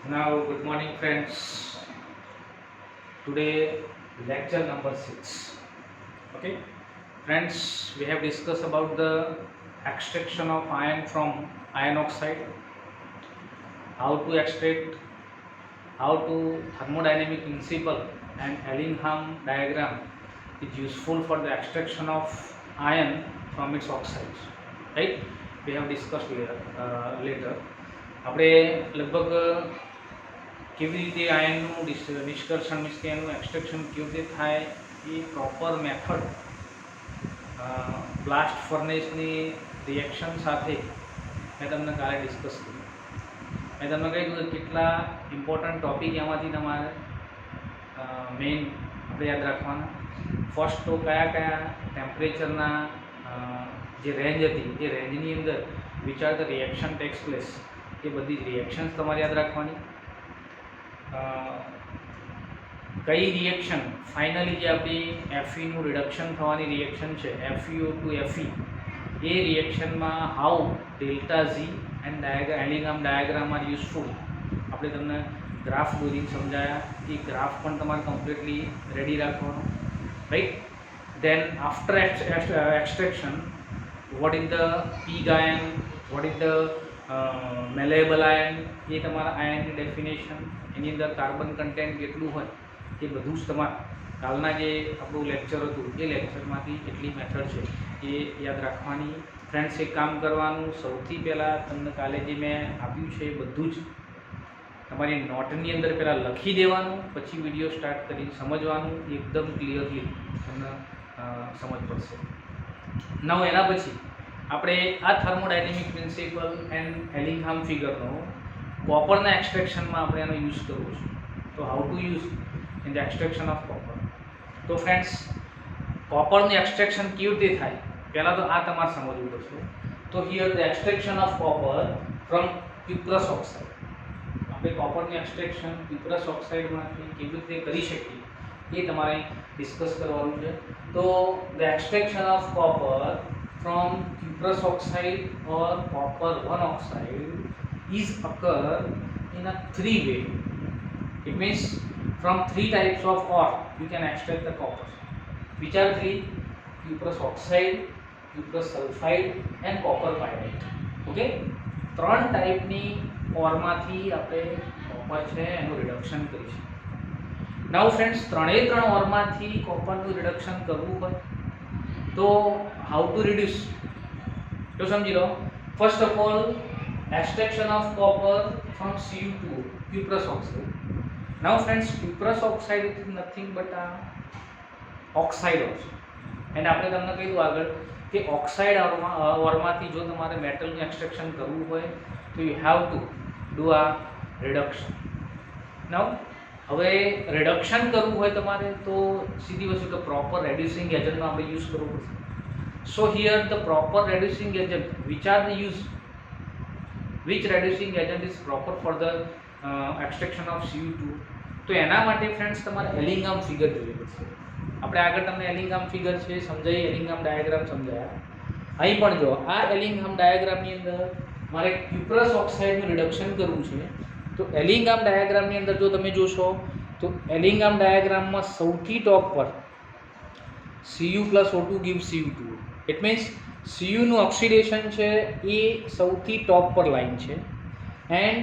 Now, good morning, friends. Today, lecture number 6. Okay, friends, we have discussed about the extraction of iron from iron oxide, how to extract, how to thermodynamic principle and Ellingham diagram is useful for the extraction of iron from its oxides. Right? We have discussed later. આપણે લગભગ કેવી રીતે આયનનું નિષ્કર્ષણ means કે એનું extraction કેવી રીતે થાય એ proper method blast ફર્નેસની reaction સાથે મેં તમને કાલે ડિસ્કસ કર્યું. મેં તમને કહ્યું કે કેટલા ઇમ્પોર્ટન્ટ ટોપિક એમાંથી તમારે મેઇન આપણે યાદ રાખવાના. ફર્સ્ટ તો કયા કયા ટેમ્પરેચરના જે રેન્જ હતી એ રેન્જની અંદર which are the reaction takes place એ બધી જ રિએક્શન્સ તમારે યાદ રાખવાની. કઈ રિએક્શન ફાઇનલી જે આપણી એફઈનું રિડક્શન થવાની રિએક્શન છે FeO ટુ Fe એ રિએક્શનમાં how delta G and Ellingham diagram are useful. આપણે તમને ગ્રાફ દોરીને સમજાયા એ ગ્રાફ પણ તમારે કમ્પ્લીટલી રેડી રાખવાનો. Right, then after extraction what is the pig iron, what is the malleable iron, એ તમારા આયનની ડેફિનેશન, એની અંદર કાર્બન કન્ટેન્ટ કેટલું હોય એ બધું જ તમારે કાલના જે આપણું લેક્ચર હતું એ લેક્ચરમાંથી એટલી મેથડ છે એ યાદ રાખવાની. ફ્રેન્ડ્સ, એક કામ કરવાનું, સૌથી પહેલાં તમને કાલે જે મેં આપ્યું છે એ બધું જ તમારી નોટની અંદર પહેલાં લખી દેવાનું, પછી વિડીયો સ્ટાર્ટ કરી સમજવાનું, એકદમ ક્લિયરલી તમને સમજ પડશે. નવ એના પછી આપણે આ થર્મોડાયનેમિક પ્રિન્સિપલ એન્ડ એલિંગહામ ફિગરનો કોપરના એક્સટ્રેક્શનમાં આપણે એનો યુઝ કરવો છે. તો how to use in the extraction of copper. તો ફ્રેન્ડ્સ, કોપરનું એક્સટ્રેક્શન કેવી રીતે થાય પહેલાં તો આ તમારે સમજવું પડશે. તો here the extraction of copper from cuprous oxide. આપણે કોપરનું એક્સટ્રેક્શન ક્યુપ્રસ ઓક્સાઇડમાંથી કેવી રીતે કરી શકીએ એ તમારે ડિસ્કસ કરવાનું છે. તો the extraction of copper from cuprous oxide or copper 1 oxide is occur in a three way. It means from three types of ore you can extract the copper. Which are three? Cuprous oxide, cuprous sulfide and copper pyrite. Okay, ત્રણ ટાઈપની ઓરમાંથી આપણે copper છે એનું reduction કરીશું. Now friends, ત્રણેય ત્રણ ઓરમાંથી કોપરનું reduction કરવું હોય તો હાઉ ટુ રિડ્યુસ તો સમજી લો. First of all, extraction of copper from Cu2 cuprous oxide. Now friends, cuprous oxide is nothing but આ ઓક્સાઇડ ઓલ્સો. એન્ડ આપણે તમને કીધું આગળ કે ઓક્સાઇડ ઓરમાંથી જો તમારે મેટલનું એક્સટ્રેક્શન કરવું હોય તો યુ હેવ ટુ ડુ આ રિડક્શન. નાઉ હવે રિડક્શન કરવું હોય તમારે તો સીધી વસ્તુ કે પ્રોપર રેડ્યુસિંગ એજન્ટનો આપણે યુઝ કરવો પડશે. So here the proper reducing agent which are the use, which reducing agent is proper for the extraction of Cu2. તો એના માટે ફ્રેન્ડ્સ તમારે એલિંગહામ ફિગર જોવી પડશે. આપણે આગળ તમને એલિંગહામ ફિગર છે સમજાવી, એલિંગહામ ડાયાગ્રામ સમજાયા. અહીં પણ જો આ એલિંગહામ ડાયાગ્રામની અંદર મારે ક્યુપ્રસ ઓક્સાઇડનું રિડક્શન કરવું છે. તો એલિંગહામ ડાયાગ્રામની અંદર જો તમે જોશો તો એલિંગહામ ડાયાગ્રામમાં સૌથી ટોપ પર Cu plus O2 gives Cu2. It means Cu નું ઓક્સિડેશન છે એ સૌથી ટોપ પર લાઈન છે. And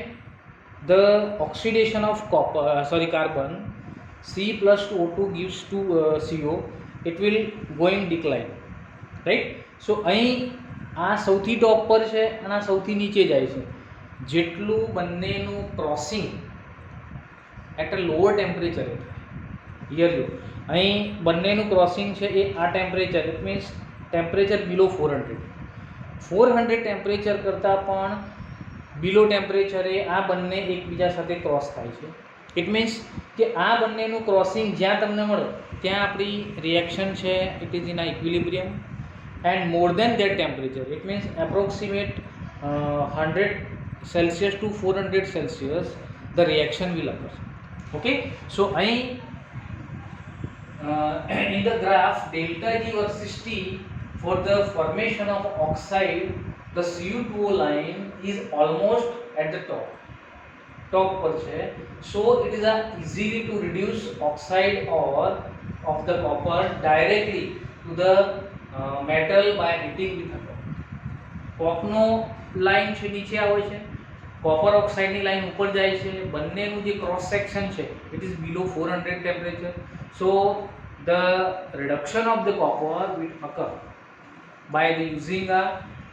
the oxidation of carbon C plus O2 gives to CO. It will going decline. Right. So અહીં આ સૌથી ટોપ પર છે અને આ સૌથી નીચે જાય છે. જેટલું બંનેનું crossing at a lower temperature here જો અહીં બંનેનું ક્રોસિંગ છે એ આ temperature, it means temperature below 400 temperature કરતાં પણ બિલો ટેમ્પરેચરે આ બંને એકબીજા સાથે ક્રોસ થાય છે. ઇટ મીન્સ કે આ બંનેનું ક્રોસિંગ જ્યાં તમને મળે ત્યાં આપણી રિએક્શન છે ઇટ ઇઝ ઇન આ equilibrium. And more than that temperature, it means approximate 100 Celsius to 400 Celsius the reaction will occur. Okay, so અહીં in the graph delta G versus T for the formation of oxide the Cu2O line is almost at the top. ટોપ પર છે. So it is a easily to reduce oxide or of the copper directly to the metal by heating with a copper. કોપનો line છે નીચે આવે છે, copper ઓક્સાઇડની line ઉપર જાય છે, બંનેનું જે ક્રોસ સેક્શન છે it is below 400 temperature. So the reduction of the copper will occur by the using a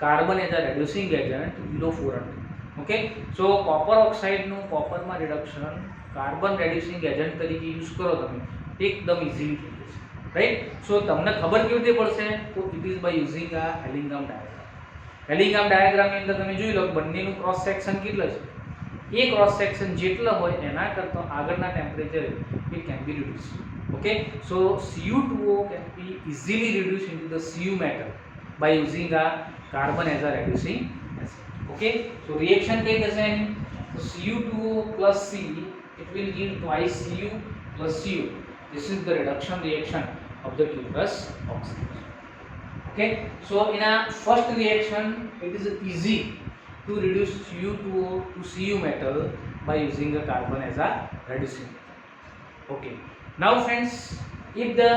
carbon as a reducing agent below 400. Okay, so copper oxide નું કોપરમાં રિડક્શન કાર્બન રેડ્યુસિંગ એજન્ટ તરીકે use કરો તમે એકદમ easily થઈ જશે, right. સો તમને ખબર કેવી રીતે પડશે? તો ઇટ ઇઝ બાય યુઝિંગ આ હેલિંગમ ડાયાગ્રામ. હેલિંગમ ડાયાગ્રામની અંદર તમે જોઈ લો બંનેનું ક્રોસ સેક્શન કેટલું છે, એ ક્રોસ સેક્શન જેટલો હોય એના કરતાં આગળના ટેમ્પરેચરે it can be reduce. Okay, so Cu2O can be easily reduced into the Cu metal by using a carbon as a reducing acid. Okay, so reaction take as any, so Cu2O plus C, it will give twice Cu plus Cu. This is the reduction reaction of the cuprous oxide. Okay, so in a first reaction it is easy to reduce Cu2O to Cu metal by using a carbon as a reducing agent. Okay, now friends, if the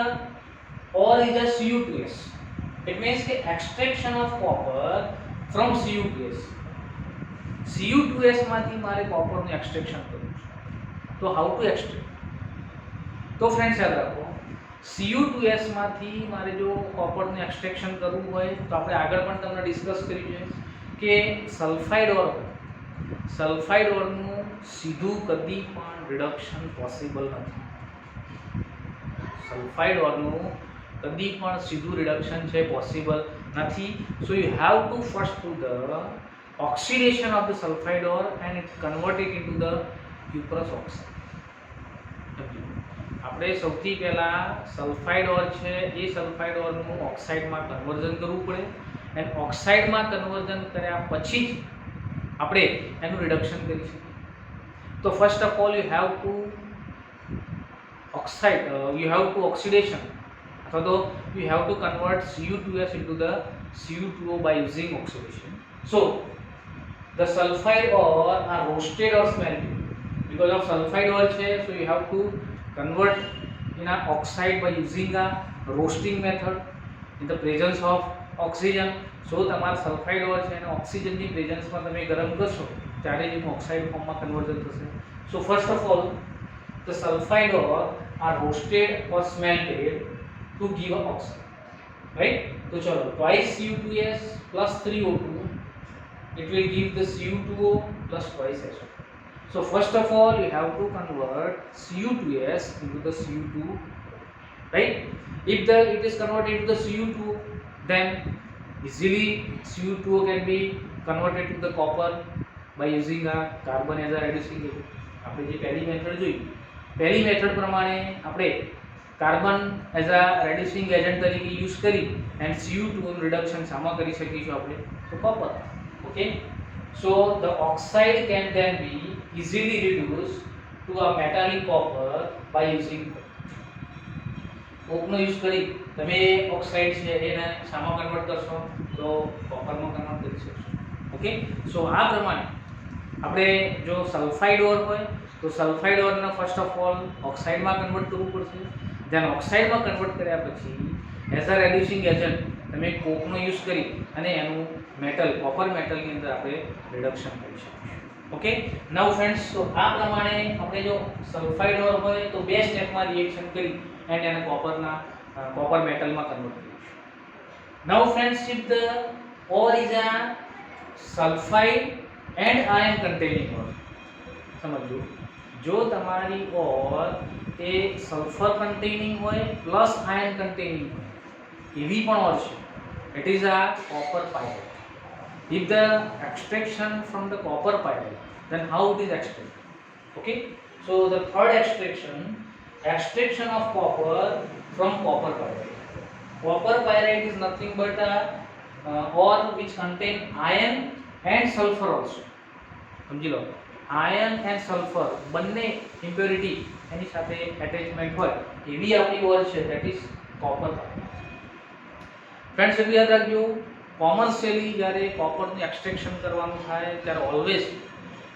ore is a Cu2S, it means the extraction of copper from Cu2S. Cu2S માંથી મારે કોપરનું extraction કરવું છે, તો how to extract? તો friends યાદ રાખો, Cu2S માંથી મારે જો કોપરનું એક્સટ્રેક્શન કરવું હોય તો આપણે આગળ પણ તમને ડિસ્કસ કર્યું છે કે સલ્ફાઇડ ઓરનું સીધું કદી પણ રિડક્શન પોસિબલ નથી. સલ્ફાઇડ ઓરનું કદી પણ સીધું રિડક્શન છે પોસિબલ નથી. સો you have two first do the oxidation of the sulphide or and it convert it into the cuprous oxide. આપણે સૌથી પહેલાં સલ્ફાઇડ ઓર છે એ સલ્ફાઇડ ઓરનું ઓક્સાઇડમાં કન્વર્ઝન કરવું પડે, એન્ડ ઓક્સાઇડમાં કન્વર્ઝન કર્યા પછી જ આપણે એનું રિડક્શન કરી શકીએ. તો first of all you have two oxidation, so you have to convert Cu2S into the Cu2O by using oxidation. So the sulfide ore are roasted or smelted. Because of sulfide ore so you have to convert in a oxide by using a roasting method in the presence of oxygen. So તમારા sulphide ઓર છે એને ઓક્સિજનની પ્રેઝન્સમાં તમે ગરમ કરશો ત્યારે જ એનું ઓક્સાઇડ ફોર્મમાં કન્વર્ઝન થશે. So first of all the sulfide ore are roasted or smelted to give a oxide, right? So chalo, twice Cu2S plus 3O2, it will give the Cu2O plus twice SO. So first of all you have to convert Cu2S into the Cu2, right? If it is converted into the Cu2, then easily Cu2O can be converted to the copper by using a carbon as a reducing agent. આપણે જે પહેલી method જોઈ, પહેલી method પ્રમાણે આપણે carbon as a reducing agent તરીકે use કરી and Cu2 નું રિડક્શન શામાં કરી શકીશું આપણે? તો copper. Okay, so the oxide can then be easily reduce to a metallic copper by using કોકનો યુઝ કરી તમે ઓક્સાઇડ છે એને શામાં કન્વર્ટ કરશો? તો કોપરમાં કન્વર્ટ કરી શકશો. ઓકે, સો આ પ્રમાણે આપણે જો સલ્ફાઇડ ઓર હોય તો સલ્ફાઇડ ઓરને ફર્સ્ટ ઓફ ઓલ ઓક્સાઇડમાં કન્વર્ટ કરવું પડશે. ધેન ઓક્સાઇડમાં કન્વર્ટ કર્યા પછી એઝ અ રેડ્યુસિંગ એજન્ટ તમે કોકનો યુઝ કરી અને એનું મેટલ કોપર મેટલની અંદર આપણે રિડક્શન કરી શકીશું. ઓકે, નાઉ ફ્રેન્ડ્સ, તો આ પ્રમાણે આપણે જો સલ્ફાઇડ ઓર હોય તો બે સ્ટેપમાં રિએક્શન કરી એન્ડ એને કોપર મેટલમાં કન્વર્ટ કરીશું. Now friends, if the ore is a sulphide and iron containing ore, સમજો જો તમારી ઓર એ સલ્ફર કન્ટેનિંગ હોય પ્લસ આયન કન્ટેનિંગ હોય એવી પણ ઓર છે, it is a copper pyrite. If the extraction from the copper pyrite, then how it is extracted? Okay, so the third extraction of copper from copper pyrite. Copper pyrite is nothing but a ore which contain iron and sulfur also. સમજી લો, ion and sulphur બંને impurity એની સાથે attachment હોય એવી આપણી ઓર છે, that is copper pyrite. Friends, એટલું યાદ રાખજો, કોમર્શિયલી જ્યારે કોપરનું એક્સટ્રેક્શન કરવાનું થાય ત્યારે ઓલવેઝ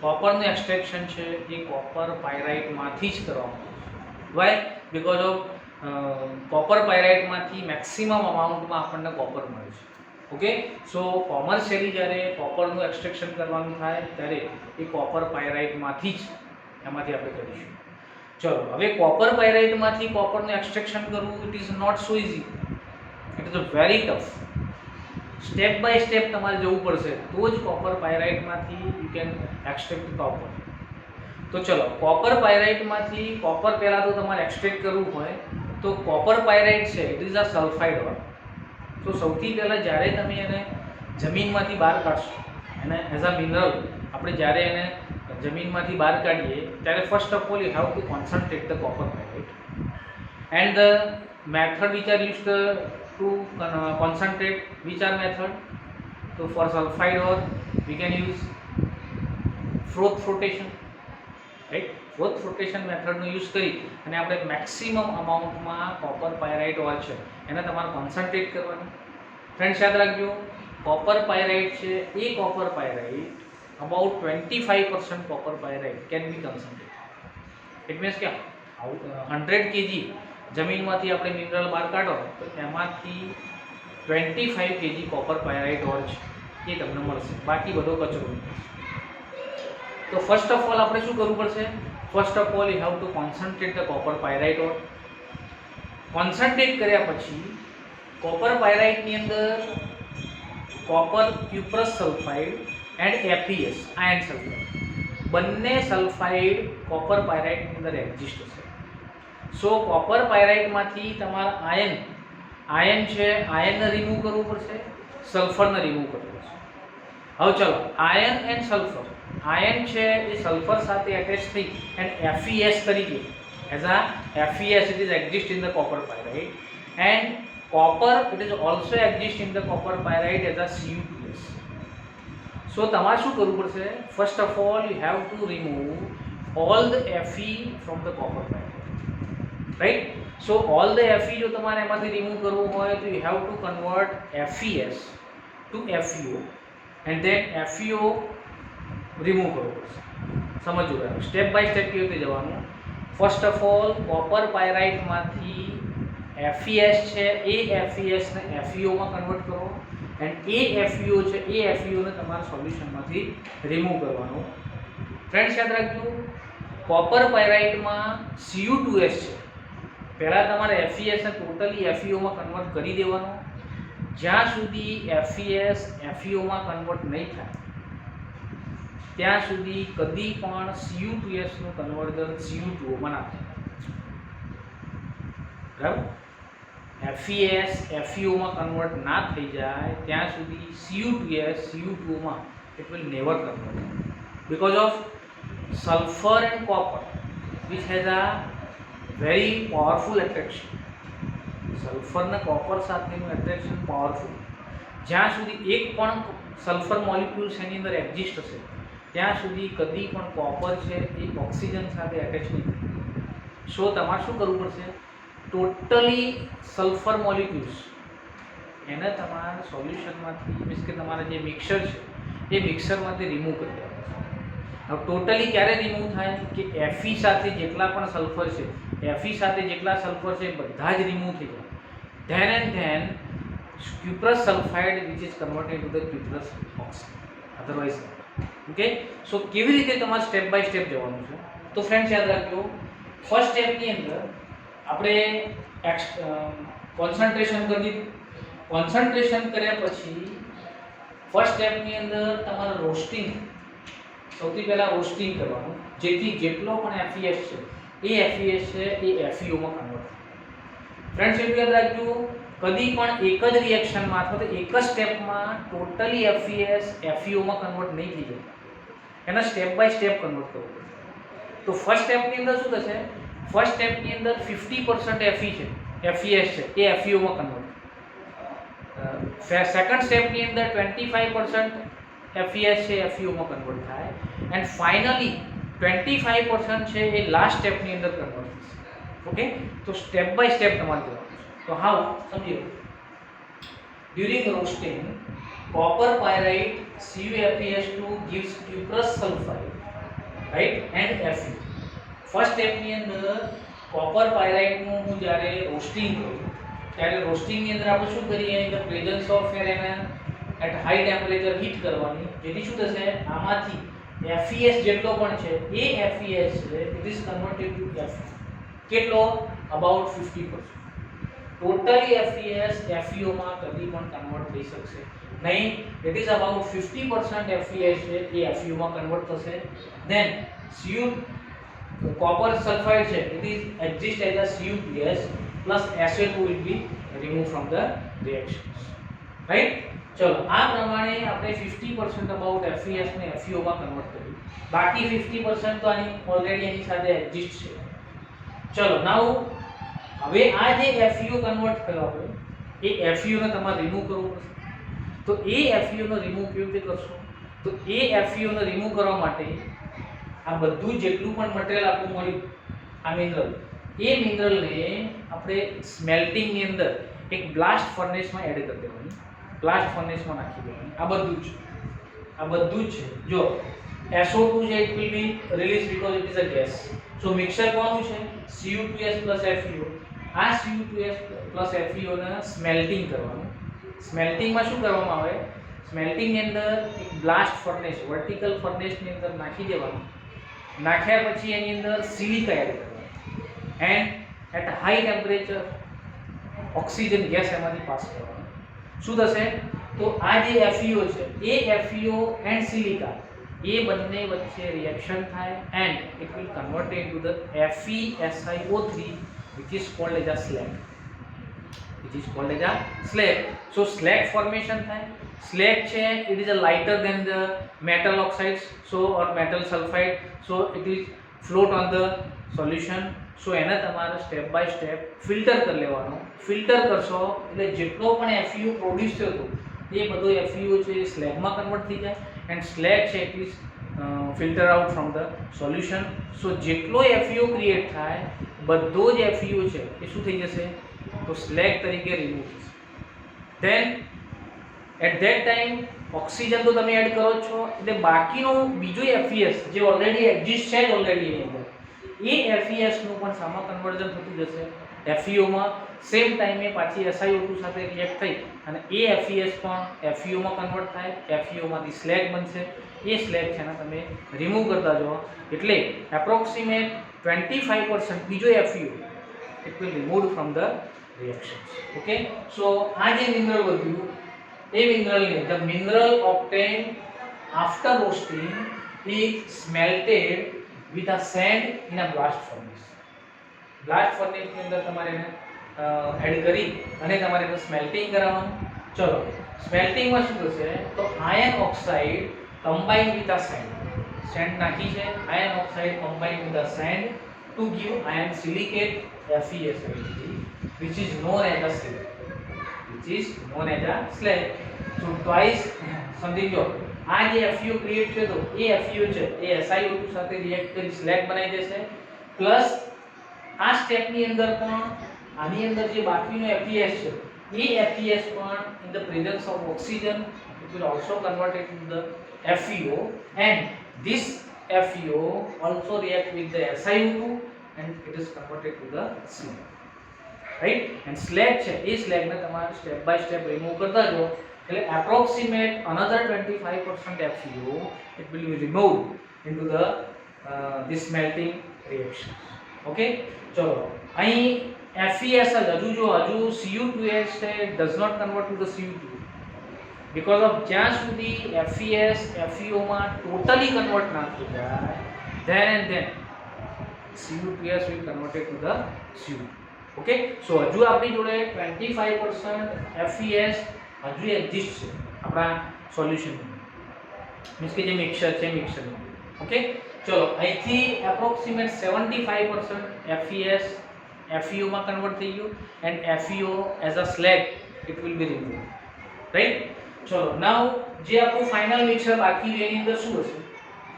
કોપરનું એક્સટ્રેક્શન છે એ કોપર પાયરાઇટમાંથી જ કરવામાં આવે છે. વાય? બિકોઝ ઓફ કોપર પાયરાઇટમાંથી મેક્સિમમ અમાઉન્ટમાં આપણને કોપર મળે છે. ઓકે, સો કોમર્શિયલી જ્યારે કોપરનું એક્સટ્રેક્શન કરવાનું થાય ત્યારે એ કોપર પાયરાઇટમાંથી જ એમાંથી આપણે કરીશું. ચલો, હવે કોપર પાયરાઇટમાંથી કોપરનું એક્સટ્રેક્શન કરવું it is not so easy, it is very tough. Step by step તમારે જવું પડશે તો જ કોપર પાયરાઇટમાંથી યુ કેન એક્સટ્રેક્ટ કોપર. તો ચલો, કોપર પાયરાઇટમાંથી કોપર પહેલાં તો તમારે એક્સટ્રેક્ટ કરવું હોય તો કોપર પાયરાઇટ છે ઇટ ઇઝ અ સલ્ફાઇડ ઓર. તો સૌથી પહેલાં જ્યારે તમે એને જમીનમાંથી બહાર કાઢશો, એને એઝ અ મિનરલ આપણે જ્યારે એને જમીનમાંથી બહાર કાઢીએ ત્યારે first of all you have to concentrate the copper pyrite and the method which are used to concentrate, which are method? So for sulfide ore we can use froth flotation, right? Froth flotation method no use કરી અને આપણે maximum અમાઉન્ટમાં copper pyrite ore છે એને તમારે concentrate કરવાનું. Friends યાદ રાખજો, copper pyrite છે એ copper pyrite about 25% copper pyrite can be concentrate. It means કે 100 kg જમીનમાંથી આપણે મિનરલ બહાર કાઢો તો એમાંથી 25 kg કોપર પાયરાઇટ ઓર છે એ તમને મળશે, બાકી બધો કચરો મળશે. તો ફર્સ્ટ ઓફ ઓલ આપણે શું કરવું પડશે? First of all you have to concentrate the copper pyrite ore. Concentrate કર્યા પછી કોપર પાયરાઇટની અંદર copper cuprous sulphide and FeS iron sulphide બંને સલ્ફાઇડ કોપર પાયરાઇટની અંદર એક્ઝિસ્ટ હશે. સો કોપર પાયરાઇટમાંથી તમારા આયન છે આયનને રિમૂવ કરવું પડશે, સલ્ફરને રિમૂવ કરવું પડશે. હવે ચલો, આયન એન્ડ સલ્ફર, આયન છે એ સલ્ફર સાથે એટેચ થઈ એન્ડ FeS તરીકે as a FeS it is exist in the copper pyrite and copper it is also exist in the copper pyrite as a Cu2S. So તમારે શું કરવું પડશે? First of all you have to remove all the Fe from the copper pyrite, right? So all the Fe જો તમારે એમાંથી remove કરવું હોય તો you have to convert FeS to FeO and then FeO remove કરવું પડશે. સમજવું બરાબર? સ્ટેપ બાય સ્ટેપ કેવી રીતે જવાનું? ફર્સ્ટ ઓફ ઓલ કોપર પાયરાઇટમાંથી FeS છે એ FeS ને FeO માં કન્વર્ટ કરો એન્ડ એ FeO છે એ FeO ને તમારા સોલ્યુશનમાંથી રિમૂવ કરવાનું. ફ્રેન્ડ્સ યાદ રાખજો, કોપર પાયરાઇટમાં Cu2S છે, પહેલાં તમારે FeS ને ટોટલી FeO માં કન્વર્ટ કરી દેવાનું. જ્યાં સુધી FeS FeO માં કન્વર્ટ નહીં થાય ત્યાં સુધી કદી પણ Cu2S નું કન્વર્ઝન Cu2O માં ના થાય. બરાબર? FeS FeO માં કન્વર્ટ ના થઈ જાય ત્યાં સુધી Cu2S Cu2O માં it will never convert because of sulfur and copper which has a very powerful attraction. Sulphur ને કોપર સાથેનું એટ્રેક્શન પાવરફુલ. જ્યાં સુધી એક પણ સલ્ફર મોલિક્યુલ્સ એની અંદર એક્ઝિસ્ટ હશે ત્યાં સુધી કદી પણ કોપર છે એ ઓક્સિજન સાથે એટેચ નહીં થાય. સો તમારે શું કરવું પડશે? ટોટલી સલ્ફર મોલિક્યુલ્સ એને તમારા સોલ્યુશનમાંથી મીન્સ કે તમારા જે મિક્સર છે એ મિક્સરમાંથી રિમૂવ કરી દેવાનું. હવે ટોટલી ક્યારે રિમૂવ થાય કે Fe સાથે જેટલા પણ સલ્ફર છે, Fe સાથે જેટલા સલ્ફર છે એ બધા જ રિમૂવ થઈ જાય. Than and then cuprous sulfide which is converted into the cuprous oxide, otherwise not. Okay, so કેવી રીતે તમારે સ્ટેપ બાય સ્ટેપ જવાનું છે? તો ફ્રેન્ડ્સ યાદ રાખજો, ફર્સ્ટ સ્ટેપની અંદર આપણે કોન્સન્ટ્રેશન કરી દીધું. કોન્સન્ટ્રેશન કર્યા પછી ફર્સ્ટ સ્ટેપની અંદર તમારે રોસ્ટિંગ, સૌથી પહેલાં રોસ્ટિંગ કરવાનું જેથી જેટલો પણ FeS છે એ FeS છે એ FeO માં કન્વર્ટ થાય. ફ્રેન્ડ્સ એટલું યાદ રાખજો, કદી પણ એક જ રિએક્શનમાં અથવા તો એક જ સ્ટેપમાં ટોટલી FeS FeO માં કન્વર્ટ નહીં થઈ જાય, એના સ્ટેપ બાય સ્ટેપ કન્વર્ટ કરવું પડશે. તો ફર્સ્ટ સ્ટેપની અંદર શું થશે? ફર્સ્ટ સ્ટેપની અંદર 50% Fe છે FeS છે એ FeO માં કન્વર્ટ. સેકન્ડ સ્ટેપની અંદર 25% FeS છે FeO માં કન્વર્ટ થાય એન્ડ ફાઇનલી 25% છે એ લાસ્ટ સ્ટેપની અંદર કન્વર્ટ થશે. ઓકે, તો સ્ટેપ બાય સ્ટેપ તમારે જવાનું છે. તો હાઉ સમજો? During roasting copper pyrite CuFeS2 gives cuprous sulfide, right, and Fe. First સ્ટેપની અંદર કોપર પાયરાઇટનું હું જ્યારે રોસ્ટિંગ કરું ત્યારે રોસ્ટિંગની અંદર આપણે શું કરીએ, in the presence of air એને એટ હાઈ ટેમ્પરેચર હીટ કરવાની, જેથી શું થશે, આમાંથી FeS જેટલો પણ છે એ FeS છે it is converted to Fe. કેટલો? અબાઉટ 50%. ટોટલી FeS FeO માં કદી પણ કન્વર્ટ થઈ શકશે નહીં. ઇટ ઇઝ અબાઉટ 50% FeS છે એ FeO માં કન્વર્ટ થશે. ધેન Cu copper sulfide છે it is exist as a CuPs plus SO2 will be removed from the reactions, right. ચલો આ પ્રમાણે આપણે 50% અબાઉટ FeS ને FeO માં કન્વર્ટ કર્યું. બાકી 50% તો આની ઓલરેડી એની સાથે એક્ઝિસ્ટ છે. ચલો નાઉ હવે આ જે FeO કન્વર્ટ થયો આપણે એ FeO ને તમારે રિમૂવ કરવું પડશે. તો એ FeO નો રિમૂવ કેવી રીતે કરશો? તો એ FeO ને રિમૂવ કરવા માટે આ બધું જેટલું પણ મટીરીયલ આપણું મળ્યું આ મિનરલ, એ મિનરલને આપણે સ્મેલ્ટિંગની અંદર એક બ્લાસ્ટ ફર્નેસમાં એડ કરી દેવાની, બ્લાસ્ટ ફર્નેસમાં નાખી દેવાની. આ બધું જ છે. જો SO2 છે it will B release because it is a gas. So mixer કોનું છે? Cu2s FeO. આ Cu2s FeO ને સ્મેલ્ટિંગ કરવાનું. સ્મેલ્ટિંગમાં શું કરવામાં આવે? સ્મેલ્ટિંગની અંદર એક બ્લાસ્ટ ફર્નેસ, વર્ટિકલ ફર્નેસની અંદર નાખી દેવાનું. નાખ્યા પછી એની અંદર સિલિકા એડ કરવાનું and at high temperature oxygen gas એમાંથી પાસ કરવાનો. શું થશે? તો આ જે FeO છે એ FeO એન્ડ સિલિકા એ બંને વચ્ચે રિએક્શન થાય and it will convert into the FeSiO3 which is called as a slag. So slag formation થાય. Slag છે it is a lighter than the metal oxides or metal sulfide, so it is float on the solution. So એને તમારે step by step filter કરી લેવાનો. Filter કરશો એટલે જેટલો પણ FeO પ્રોડ્યુસ થયો હતો એ બધો FeO છે એ સ્લેગમાં કન્વર્ટ થઈ જાય એન્ડ સ્લેગ છે it is filter out from the solution. So જેટલો FeO ક્રિએટ થાય બધો જ FeO છે એ શું થઈ જશે? તો સ્લેગ તરીકે રિમૂવ થશે. Then at that time oxygen તો તમે એડ કરો છો એટલે બાકીનો બીજો FeS જે ઓલરેડી એક્ઝિસ્ટ છે ઓલરેડી એની અંદર એ FeS નું પણ સામા કન્વર્ઝન થતું જશે FeO માં. સેમ ટાઈમે પાછી SiO2 સાથે રિએક્ટ થઈ અને એ FeS પણ FeO માં કન્વર્ટ થાય. FeO માંથી સ્લેગ બનશે. એ સ્લેગ છે ને તમે રિમૂવ કરતા જાઓ એટલે એપ્રોક્સિમેટ 25% બીજો FeO it will removed from the reactions. Okay, so આ જે મિનરલ વધ્યું એ મિનરલને the mineral obtained after roasting is smelted with a sand in a blast furnace. blast furnace ની અંદર તમારે એને એડ કરી અને તમારે એને સ્મેલ્ટિંગ કરાવવાનું. ચલો સ્મેલ્ટિંગમાં શું થશે? તો iron oxide combine with a sand. sand નાખી છે, iron oxide combine with a sand to give iron silicate FeSiO3 which is known as a slag. So twice સમજો આ જે FeO ક્રિએટ છે તો એ FeO છે એ SiO2 સાથે રિએક્ટ કરી સ્લેગ બનાવી દેશે. પ્લસ આ સ્ટેપની અંદર પણ આની અંદર જે બાકીનો FeS છે એ FeS પણ in the presence of oxygen it will also convert it into the FeO and this FeO also react with the SiO2 and it is converted to the slag, right. and slag છે એ slag ને તમારે step by step remove કરતા જો એટલે approximate another 25% FeO it will be removed into the this melting reactions. Okay, ચલો અહીં FeS હજુ Cu2s છે does not convert to the Cu2 because of જ્યાં સુધી FeS FeO માં totally convert ના થઈ જાય then and then Cu2s will convert it to the Cu2. Okay, so હજુ આપણી જોડે 25% FeS હજુ એક્ઝિસ્ટ છે આપણા સોલ્યુશનમાં, મીન્સ કે જે મિક્સર છે મિક્સરમાં. ઓકે, ચલો અહીંથી એપ્રોક્સિમેટ 75% FeS FeO માં કન્વર્ટ થઈ ગયું and FeO as a slag it will be remove, right. ચલો નાઉ જે આપણું ફાઇનલ મિક્સર બાકી છે એની અંદર શું હશે?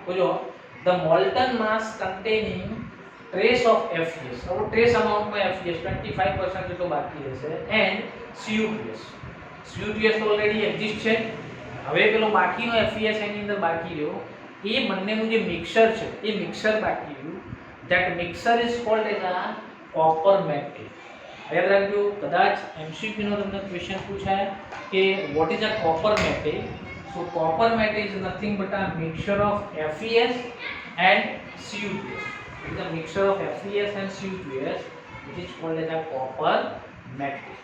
તો જો the Moulton mass containing trace of FeS, હવે ટ્રેસ અમાઉન્ટમાં FeS 25% જેટલો બાકી રહેશે એન્ડ CuPs તો ઓલરેડી એક્ઝિસ્ટ છે હવે પેલો બાકીનો FeS એની અંદર બાકી રહ્યો, એ બંનેનું જે મિક્સર છે એ મિક્સર બાકી રહ્યું. That mixer is called as a copper metric. યાદ રાખજો, કદાચ MCQ નો તમને ક્વેશ્ચન પૂછાય કે what is a copper metric. So copper metric is nothing but a mixture of FeS and Cu2s. It is a mixture of FeS and Cu2s which is called as a copper matrix.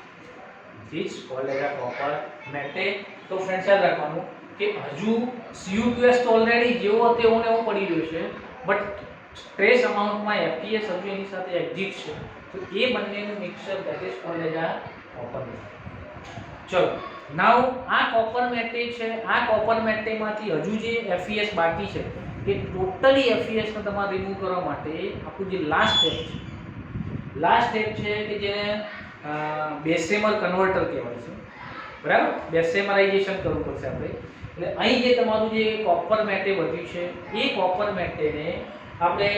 Which is called as a copper matrix. તો friends યાદ રાખવાનું કે હજુ Cu2s તો already જેવો તેવો ને એવો પડી રહ્યો છે, બટ ટ્રેસ અમાઉન્ટમાં FeS હજુ એની સાથે એક્ઝિસ્ટ છે. તો એ બંનેનું mixer that is called as a copper metric. ચલો નાઉ આ કોપર મેટ્રિક છે, આ કોપર મેટ્રિકમાંથી હજુ જે FeS બાકી છે એ ટોટલી FeS ને તમારે રિમૂવ કરવા માટે આપણું જે લાસ્ટ સ્ટેપ છે કે જેને બેસેમર કન્વર્ટર કહેવાય છે. બરાબર, બેસેમરાઇઝેશન કરવું પડશે આપણે. એટલે અહીં જે તમારું જે કોપર મેટે વધ્યું છે એ કોપર મેટેને આપણે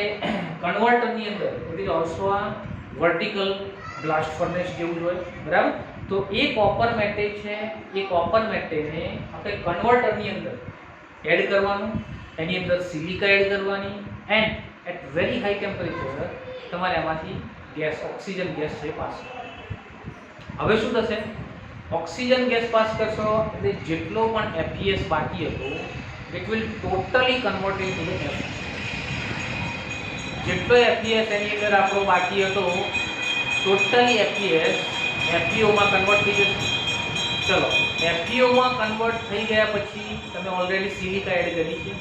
કન્વર્ટરની અંદર ઇટ ઇઝ ઓલ્સો આ વર્ટિકલ બ્લાસ્ટ ફર્નેસ જેવું જ હોય. બરાબર, તો એ કોપર મેટે છે, એ કોપર મેટેને આપણે કન્વર્ટરની અંદર એડ કરવાનું, એની અંદર સિલિકા એડ કરવાની and at very high temperature તમારે આમાંથી ગેસ ઓક્સિજન ગેસ છે પાસ. હવે શું થશે, ઓક્સિજન ગેસ પાસ કરશો એટલે જેટલો પણ FeS બાકી હતો it will totally convert into the Fe. જેટલો FeS એની અંદર આપણો બાકી હતો ટોટલી FeS FeO માં કન્વર્ટ થઈ જશે. ચલો FeO માં કન્વર્ટ થઈ ગયા પછી તમે ઓલરેડી સિલિકા એડ કરી છે,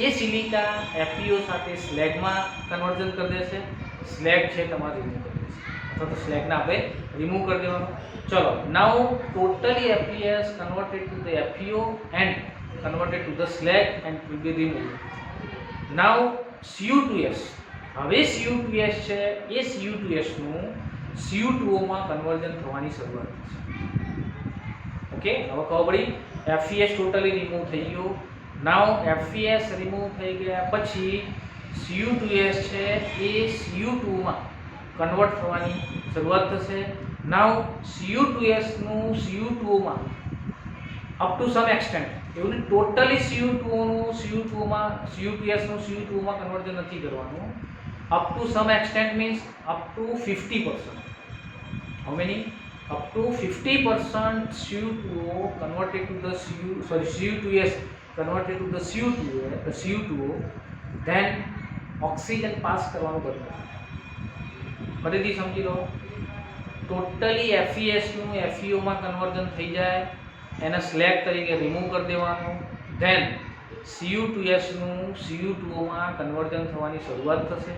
એ સિલિકા FeO સાથે સ્લેગમાં કન્વર્ઝન કરી દેશે. સ્લેગ છે તમારે રિમૂવ કરી દેશે, અથવા તો સ્લેગને આપણે રિમૂવ કરી દેવાનું. ચલો now totally FeS converted to the FeO and converted to the slag and will be remove. Now Cu2s, હવે Cu2s છે એ Cu2s નું Cu2O માં કન્વર્ઝન થવાની શરૂઆત થશે. ઓકે, હવે ખબર પડી, FeS ટોટલી રિમૂવ થઈ ગયો. નાઉ FeS રિમૂવ થઈ ગયા પછી Cu2s છે એ Cu2 માં કન્વર્ટ થવાની શરૂઆત થશે. નાઉ Cu2s નું Cu2O માં અપ ટુ સમ એક્સટેન્ટ, એવું નહીં ટોટલી Cu2O નું Cu2O માં Cu2s નું Cu2O માં કન્વર્ઝન નથી કરવાનું. Up to some extent means up to 50%. How many? up to 50% Cu2O converted to the Cu2s converted to the Cu2O, then oxygen pass કરવાનું બંધ કરો. ફરીથી સમજી લો, ટોટલી FeS નું FeO માં કન્વર્ઝન થઈ જાય, એને સ્લેગ તરીકે રિમૂવ કરી દેવાનું. ધેન Cu2s નું Cu2O માં કન્વર્ઝન થવાની શરૂઆત થશે.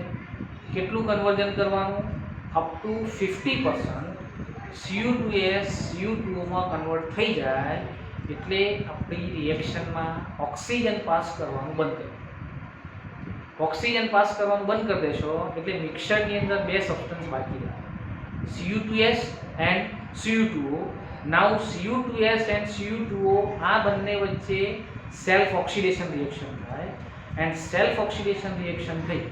કેટલું કન્વર્ઝન કરવાનું? અપ ટુ 50% Cu2s Cu2O માં કન્વર્ટ થઈ જાય એટલે આપણી રિએક્શનમાં ઓક્સિજન પાસ કરવાનું બંધ કરી. ઓક્સિજન પાસ કરવાનું બંધ કરી દેશો એટલે મિક્સરની અંદર બે સબસ્ટન્સ બાકી રહે, Cu2s and Cu2O. Now Cu2s and Cu2O આ બંને વચ્ચે સેલ્ફ ઓક્સિડેશન રિએક્શન થાય એન્ડ સેલ્ફ ઓક્સિડેશન રિએક્શન થઈ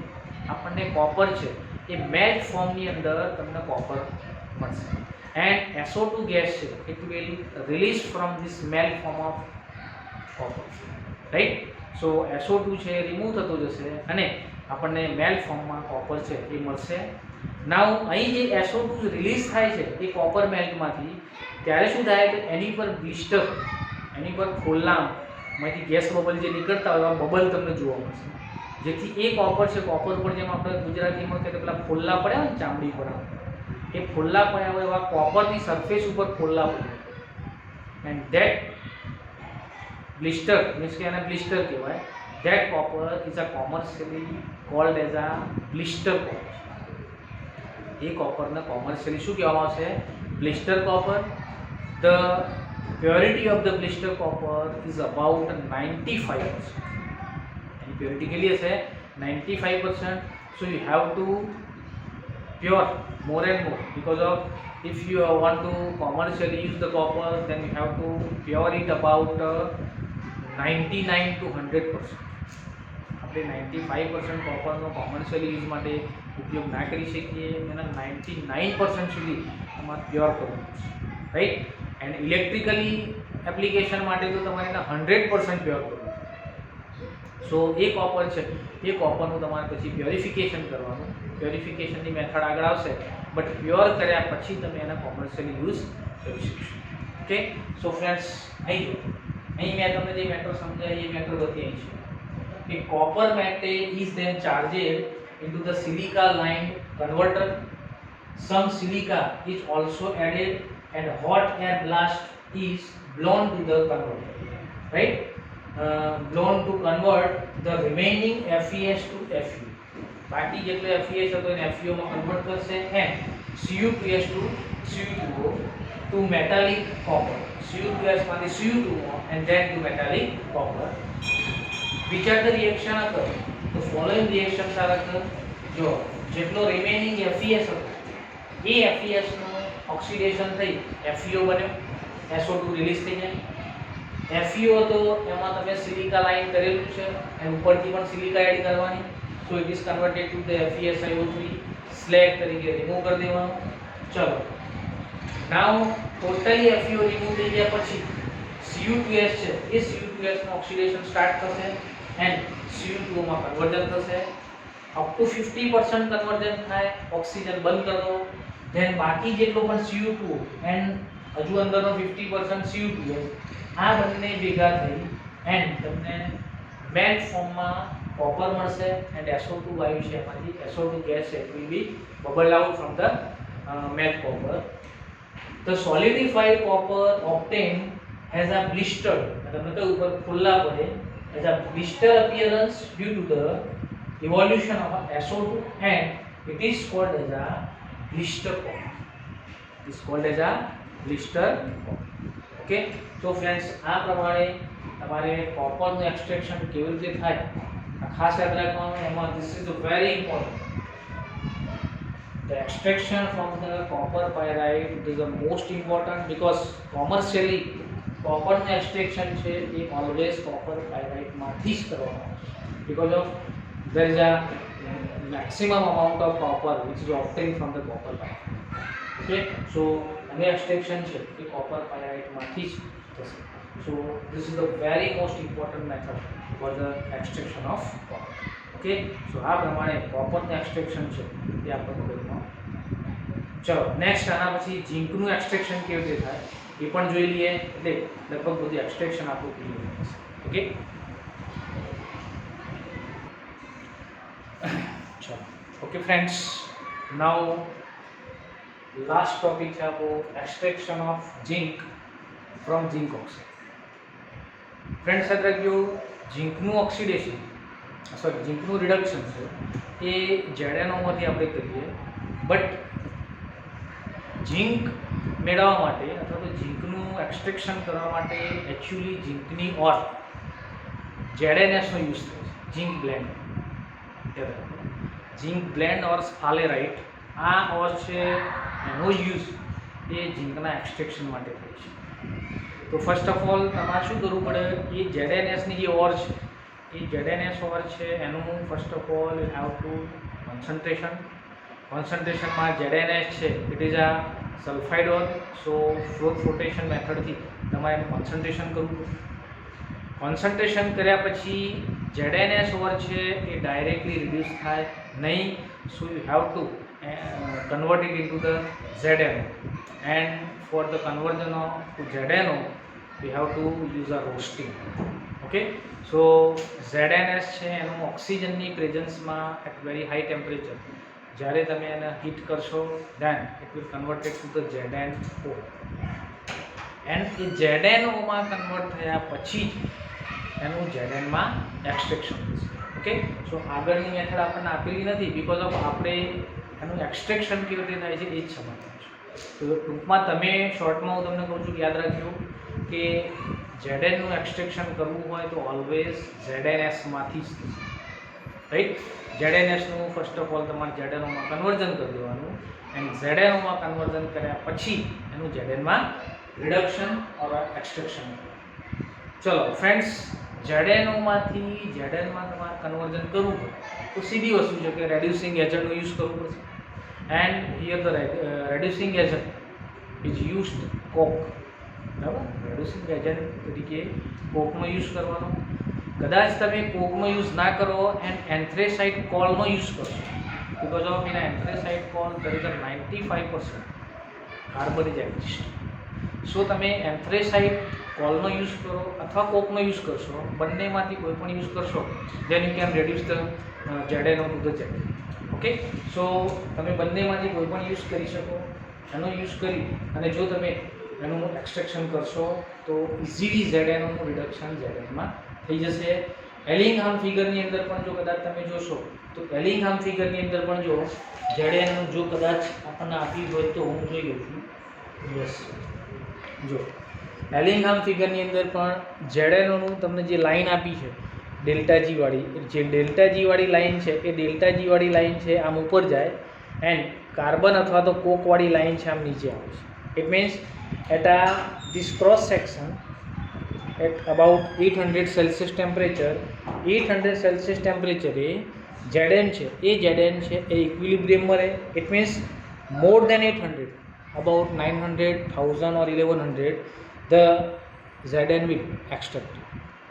આપણને કોપર છે એ મેલ્ટ ફોર્મની અંદર તમને કોપર મળશે. And SO2 gas it will release from this melt form of copper, right? So SO2 છે રિમૂવ થતો જશે અને આપણને મેલ્ટ ફોર્મમાં કોપર છે એ મળશે. નાઉ અહીં જે SO2 રિલીઝ થાય છે એ કોપર મેલ્ટમાંથી, ત્યારે શું થાય કે એની પર બ્લિસ્ટર, એની પર ખોલ્લામાંથી ગેસ બબલ જે નીકળતા હોય એવા બબલ તમને જોવા મળશે, જેથી એ કોપર છે, કોપર પર જેમ આપણે ગુજરાતીમાં કહીએ પેલા ફોલ્લા પડ્યા હોય ને ચામડી પર, એ ફોલ્લા પડ્યા હોય એવા કોપરની સરફેસ ઉપર ફોલ્લા પડ્યા, એન્ડ ધેટ બ્લિસ્ટર મીન્સ કે એને બ્લિસ્ટર કહેવાય. That copper is a commercially called as a blister copper. એ કોપરને કોમર્શિયલી શું કહેવામાં આવશે? Blister copper. The purity of the blister copper is about 95%. એની પ્યોરિટી કેટલી હશે? 95%. So you have to pure more and more, because of if you want to commercially use the copper then you have to pure it about 99 to 100%. આપણે 95% કોપરનો commercially use માટે ઉપયોગ ના કરી શકીએ, એના 99% સુધી તમારે પ્યોર કરવું પડશે, રાઈટ? એન્ડ ઇલેક્ટ્રિકલી એપ્લિકેશન માટે તો તમારે એને 100% પ્યોર કરવું. સો એ કોપર છે એ કોપરનું તમારે પછી પ્યોરિફિકેશન કરવાનું. પ્યોરિફિકેશનની મેથડ આગળ આવશે, બટ પ્યોર કર્યા પછી તમે એને કોમર્શિયલી યુઝ કરી શકશો. ઓકે, સો ફ્રેન્ડ્સ અહીં મેં તમને જે મેટર સમજાવી એ મેટર બધી અહીં છે કે copper matte is then charged into the silica lined converter. Some silica is also added and hot air blast is blown to the converter, right? Blown to convert the remaining FeS to Fu. બાકી જેટલો FeS હતો એને FeO માં convert કરશે and Cu2S to Cu2O to metallic copper. Cu2S માંથી Cu2O and then to metallic copper. Which are the reaction occur? The following reactions are occur. જો જેટલો remaining FeS હતો એ FeS નું ઓક્સિડેશન થઈ FeO બન્યો, SO2 release થઈ જાય. FeO હતો એમાં તમે સિલિકા લાઈન કરેલું છે અને ઉપરથી પણ સિલિકા એડ કરવાની. So it is converted to the FeSiO3 slag તરીકે રિમૂવ કરી દેવાનું. ચલો નાઉ ટોટલી FeO રિમૂવ થઈ ગયા પછી Cu2S છે એ Cu2S નું ઓક્સિડેશન સ્ટાર્ટ થશે એન્ડ Cu2O માં કન્વર્ઝન થશે. અપ ટુ 50% કન્વર્ઝન થાય, ઓક્સિજન બંધ કરી દો, ધેન બાકી જેટલો પણ Cu2 એન્ડ હજુ અંદરનો 50% Cu2S આ બંને ભેગા થઈ એન્ડ તમને મેલ્ટ ફોર્મમાં કોપર મળશે એન્ડ SO2 વાયુ છે એમાંથી SO2 ગેસ છે it will be bubble out from the melt copper. The solidified copper obtained has a blistered, તમને કહ્યું ઉપર ખુલ્લા પડે, has a blister appearance due to the evolution of SO2 and it is called as a blister copper. It is called as a blister copper. Okay, so friends આ પ્રમાણે તમારે કોપરનું extraction કેવી રીતે થાય આ ખાસ યાદ રાખવાનું. એમાં this is very important. The extraction from the copper pyrite is the most important because commercially કોપરનું એક્સટ્રેક્શન છે એ ઓલવેઝ કોપર પાયરાઇટ માંથી જ કરવામાં આવે છે because of there is a maximum amount of copper which is obtained from the copper pyrite. Okay, so અને extraction છે એ copper pyrite માંથી જ થશે. So this is the very most important method for the extraction of copper. Okay, so આ પ્રમાણે copperનું extraction છે એ આપણે જોઈશું. ચલો નેક્સ્ટ આના પછી ઝીંકનું એક્સટ્રેક્શન કેવી રીતે થાય એ પણ જોઈ લઈએ, એટલે લગભગ બધું એક્સટ્રેક્શન આપણું ક્લિયર થશે. ઓકે, ચલો ઓકે ફ્રેન્ડ્સ, નાઉ લાસ્ટ ટોપિક છે આપણો extraction of zinc from zinc oxide. Friends યાદ રાખજો ઝીંકનું ઓક્સિડેશન ઝીંકનું રિડક્શન છે એ ZnOમાંથી આપણે કરીએ, બટ ઝીંક મેળવવા માટે અથવા તો ઝીંકનું એક્સટ્રેક્શન કરવા માટે એકચ્યુઅલી ઝીંકની ઓર ZnSનો યુઝ થાય છે. ઝીંક બ્લેન્ડ, ઝીંક બ્લેન્ડ ઓર સ્ફાલેરાઇટ આ ઓર છે એનો યુઝ એ ઝીંકના એક્સટ્રેક્શન માટે થાય છે. તો ફર્સ્ટ ઓફ ઓલ તમારે શું કરવું પડે, એ ZnSની જે ઓર છે એ ZnS ઓર છે એનું first of all you have to કોન્સન્ટ્રેશનમાં ZnS છે ઇટ ઇઝ આ સલ્ફાઇડ ઓર. સો ફ્લોટેશન મેથડથી તમારે એનું કોન્સન્ટ્રેશન કરવું. કોન્સન્ટ્રેશન કર્યા પછી ZnS ઓર છે એ ડાયરેક્ટલી રિડ્યુસ થાય નહીં. સો you have two convert it into the ZnO and for the conversion of to ZnO we have to use a roasting. Okay, so ZnS છે એનું ઓક્સિજનની પ્રેઝન્સમાં એટ વેરી હાઈ ટેમ્પરેચર જ્યારે તમે એને heat કરશો then it will converted to the ZnO and એ ZnOમાં convert થયા પછી જ એનું Zn માં એક્સટ્રેક્શન થશે. ઓકે, સો આગળની મેથડ આપણને આપેલી નથી બીકોઝ ઓફ આપણે એનું એક્સટ્રેક્શન કેવી રીતે થાય છે એ જ સમજવાનું છે. તો ટૂંકમાં તમે શોર્ટમાં હું તમને કહું છું કે યાદ રાખજો કે Znનું એક્સટ્રેક્શન કરવું હોય તો ઓલવેઝ ZnSમાંથી જ થશે, રાઈટ. ZnSનું ફર્સ્ટ ઓફ ઓલ તમારે ZnOમાં કન્વર્ઝન કરી દેવાનું એન્ડ ZnOમાં કન્વર્ઝન કર્યા પછી એનું Znમાં રિડક્શન ઓર એક્સટ્રેક્શન. ચલો ફ્રેન્ડ્સ, ZnOમાંથી Znમાં તમારે કન્વર્ઝન કરવું હોય તો સીધી વસ્તુ છે કે રેડ્યુસિંગ એજન્ટનો યુઝ કરવો પડશે and here the reducing agent is used coke. બરાબર. રેડ્યુસિંગ એજન્ટ તરીકે કોકનો યુઝ કરવાનો. કદાચ તમે કોકનો યુઝ ના કરો એન્ડ એન્થ્રેસાઇટ કોલનો યુઝ કરશો, because of in anthracite coal there is a 95% carbon is exist. So તમે એન્થ્રેસાઇટ કોલનો યુઝ કરો અથવા કોકનો યુઝ કરશો, બંનેમાંથી કોઈ પણ યુઝ કરશો, then you can reduce the ZnO to the ZN. Okay, so તમે બંનેમાંથી કોઈ પણ યુઝ કરી શકો. એનો યુઝ કરી અને જો તમે એનું એક્સટ્રેક્શન કરશો તો ઇઝીલી ZnOનું રિડક્શન ZNમાં થઈ જશે. એલિંગહામ ફિગરની અંદર પણ જો કદાચ તમે જોશો તો એલિંગહામ ફિગરની અંદર પણ જો ZnO જો કદાચ આપણને આપી હોય તો હું જોઈ લઉં છું. યસ, જો એલિંગહામ ફિગરની અંદર પણ ZnOનું તમને જે લાઈન આપી છે ડેલ્ટા જી વાળી, જે ડેલ્ટા જી વાળી લાઈન છે એ ડેલ્ટા જી વાળી લાઈન છે આમ ઉપર જાય એન્ડ કાર્બન અથવા તો કોક વાળી લાઈન છે આમ નીચે આવે છે. It means at this cross section at about 800 Celsius temperature, 800 Celsius temperature A Zn છે એ Zn છે એ ઇક્વિલિબ્રિયમમાં રહે. It means more than 800, about 900, 1000 or 1100 the Zn will extract,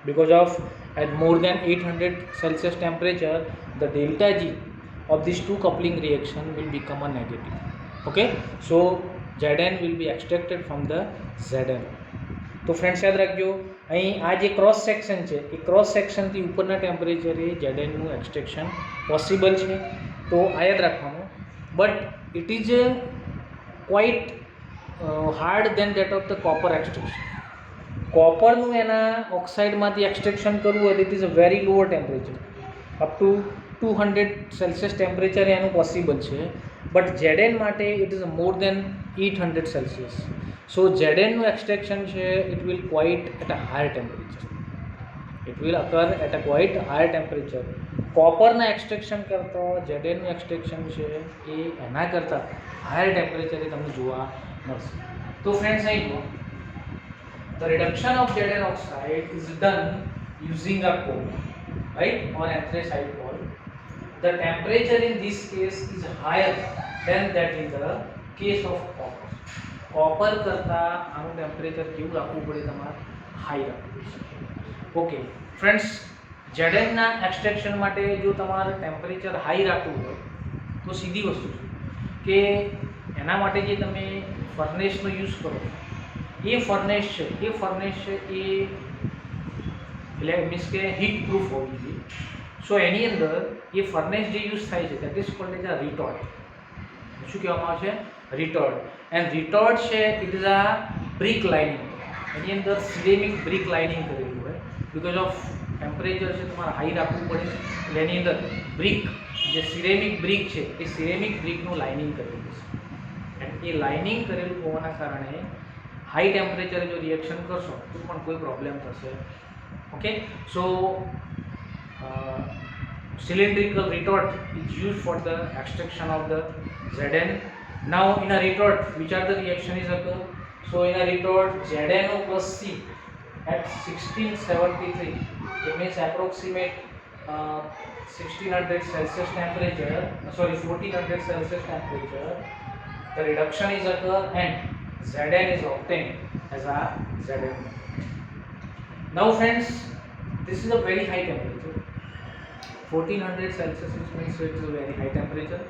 because of at more than 800 Celsius temperature the delta G of these two coupling reaction will become a negative. Okay, so Zn will be extracted from the Zn. તો friends યાદ રાખજો, અહીં આ જે cross section છે એ cross સેક્શનથી ઉપરના ટેમ્પરેચરે Znનું extraction possible છે. તો આ યાદ રાખવાનું. But it is quite hard then that of the copper extraction. કોપરનું એના ઓક્સાઇડમાંથી એક્સટ્રેક્શન કરવું હોય it is a very lower temperature, up to 200 Celsius temperature એનું પોસિબલ છે. બટ Zn માટે it is more than 800 Celsius. So Znનું extraction છે it will quite at a higher temperature, it will occur at a quite higher temperature. કોપરના extraction કરતાં Znનું extraction છે એ એના કરતાં હાયર ટેમ્પરેચરે તમને જોવા મળશે. તો ફ્રેન્ડ્સ અહીં જુઓ, the reduction of Zn oxide is done using a coke, right, or anthracite coal. The temperature in this case is higher than that in the case of copper. Copper કરતાં આનું temperature કેવું રાખવું પડે તમારે? High રાખવું પડશે. Okay friends, Znના extraction માટે જો તમારે ટેમ્પરેચર હાઈ રાખવું હોય તો સીધી વસ્તુ છે કે એના માટે જે તમે ફર્નેસનો યુઝ કરો એ ફર્નેસ છે એ એટલે મીન્સ કે હીટ પ્રૂફ હોવી જોઈએ. સો એની અંદર એ ફર્નેસ જે યુઝ થાય છે that is called as a retort. શું કહેવામાં આવે છે? રિટોર્ટ. એન્ડ રિટોર્ટ છે it is a brick lining. એની અંદર સિરેમિક બ્રિક લાઇનિંગ કરેલું હોય, બિકોઝ ઓફ ટેમ્પરેચર છે તમારે હાઈ રાખવું પડે એટલે એની અંદર બ્રિક જે સિરેમિક બ્રિક છે એ સિરેમિક બ્રિકનું લાઇનિંગ કરેલું છે. એન્ડ એ લાઇનિંગ કરેલું હોવાના કારણે હાઈ ટેમ્પરેચરે જો રિએક્શન કરશો તો પણ કોઈ પ્રોબ્લેમ થશે. Okay, so cylindrical retort is used for the extraction of the Zn. Now in a retort, which are the reaction is occur? So in a retort, ZnO plus C at 1673, it means approximate 1600 Celsius temperature, 1400 Celsius temperature, the reduction is occur and Zn is obtained as a Zn. Now friends, this is a very high temperature. 1400 Celsius means it is a very high temperature.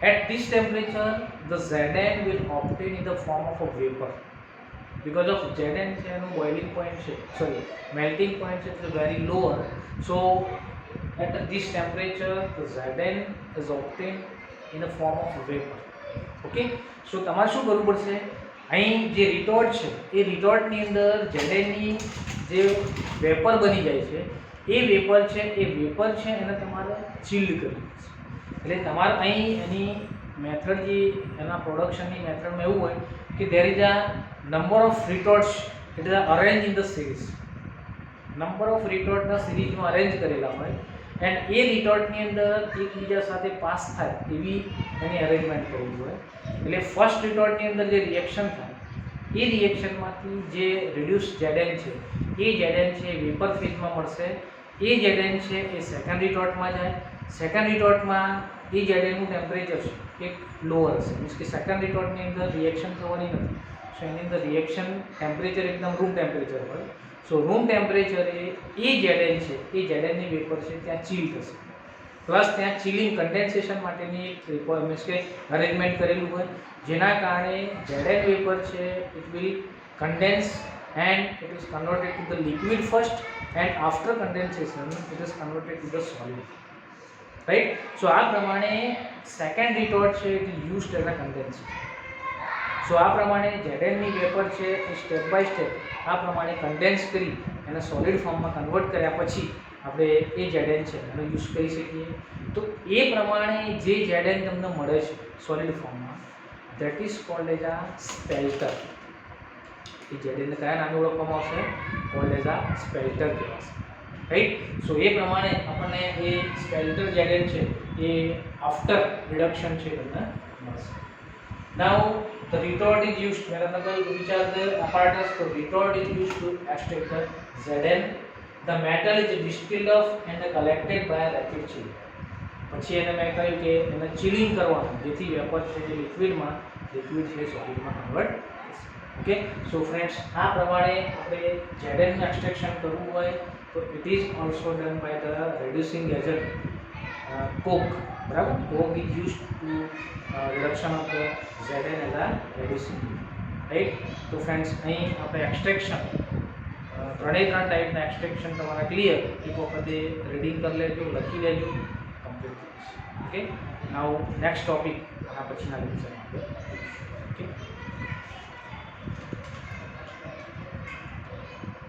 At this temperature, the Zn will obtain in the form of a vapor. Because of Zn છે એનું boiling point છે, melting point છે is very lower. So at this temperature, the Zn is obtained in the form of vapor. Okay, so તમારે શું કરવું પડશે? અહીં જે રિટોર્ટ છે એ રિટોર્ટની અંદર Znની જે વેપર બની જાય છે એ વેપર છે એને તમારે ચિલ્ડ કરવી પડશે. એટલે તમારે અહીં એની મેથડ જે એના પ્રોડક્શનની મેથડમાં એવું હોય કે there is a number of retorts, it is arrange in the series. Number of રિટોર્ટના સિરીઝમાં અરેન્જ કરેલા હોય એન્ડ એ રિટોર્ટની અંદર એકબીજા સાથે પાસ થાય એવી એની અરેન્જમેન્ટ કરવી હોય. એટલે ફર્સ્ટ રિટોર્ટની અંદર જે રિએક્શન થાય એ રિએક્શનમાંથી જે રિડ્યુસ Zn છે એ Zn છે વેપર ફેઝમાં મળશે. એ Zn છે એ સેકન્ડ રિટોર્ટમાં જાય. સેકન્ડ રિટોર્ટમાં એ Znનું ટેમ્પરેચર છે એ લોઅર હશે, મીન્સ કે સેકન્ડ રિટોર્ટની અંદર રિએક્શન થવાની નથી. સો એની અંદર રિએક્શન ટેમ્પરેચર એકદમ રૂમ ટેમ્પરેચર હોય. સો રૂમ ટેમ્પરેચરે એ જેડેન છે એ જેડેનની વેપર છે ત્યાં ચીલ થશે, પ્લસ ત્યાં ચિલિંગ કન્ડેન્સેશન માટેની એક મીન્સ કે અરેન્જમેન્ટ કરેલું હોય, જેના કારણે જેડેન વેપર છે it will condense and it is converted to the liquid first and after condensation it is converted to the solid, right? So આ પ્રમાણે સેકન્ડ રિટોર્ટ છે it is used as a condenser. સો આ પ્રમાણે જેડેનની વેપર છે એ step by step આ પ્રમાણે condense કરી એને સોલિડ ફોર્મમાં કન્વર્ટ કર્યા પછી આપણે એ જેડેન છે એનો યુઝ કરી શકીએ. તો એ પ્રમાણે જે જેડેન તમને મળે છે સોલિડ ફોર્મમાં ધેટ ઇઝ કોલ્ડ એઝ આ સ્પેલ્ટર. એ જેડેનને કયા નામે ઓળખવામાં આવશે? કોલ્ડ એઝ આ સ્પેલ્ટર કહેવાશે, રાઈટ? સો એ પ્રમાણે આપણને એ સ્પેલ્ટર જેડેન છે એ આફ્ટર રિડક્શન છે તમને મળશે. નાઉ the retort is used, मेरा मतलब which are the apparatus, the retort is used to extract the Zn. The metal is distilled off and collected by a rapid chill. પછી એને મેં કહ્યું કે એને ચિલિંગ કરવાનું જેથી વેપર છે જે લિક્વિડમાં લિક્વિડ છે સોલિડમાં કન્વર્ટ થશે. ઓકે, સો ફ્રેન્ડ્સ આ પ્રમાણે આપણે જેડેનનું એક્સટ્રેક્શન કરવું હોય તો it is also done by the reducing agent coke. બરાબર, coke is use to reduction of the Zn as a reducing, right? તો ફ્રેન્ડ્સ અહીં આપણે એક્સટ્રેક્શન ત્રણેય ત્રણ ટાઈપના એક્સટ્રેક્શન તમારા ક્લિયર એક વખતે રીડિંગ કરી લેજો, લખી લેજો, કમ્પ્લીટ થશે. ઓકે, નાઉ નેક્સ્ટ ટોપિક આના પછીના લેક્ચરમાં આપણે. ઓકે.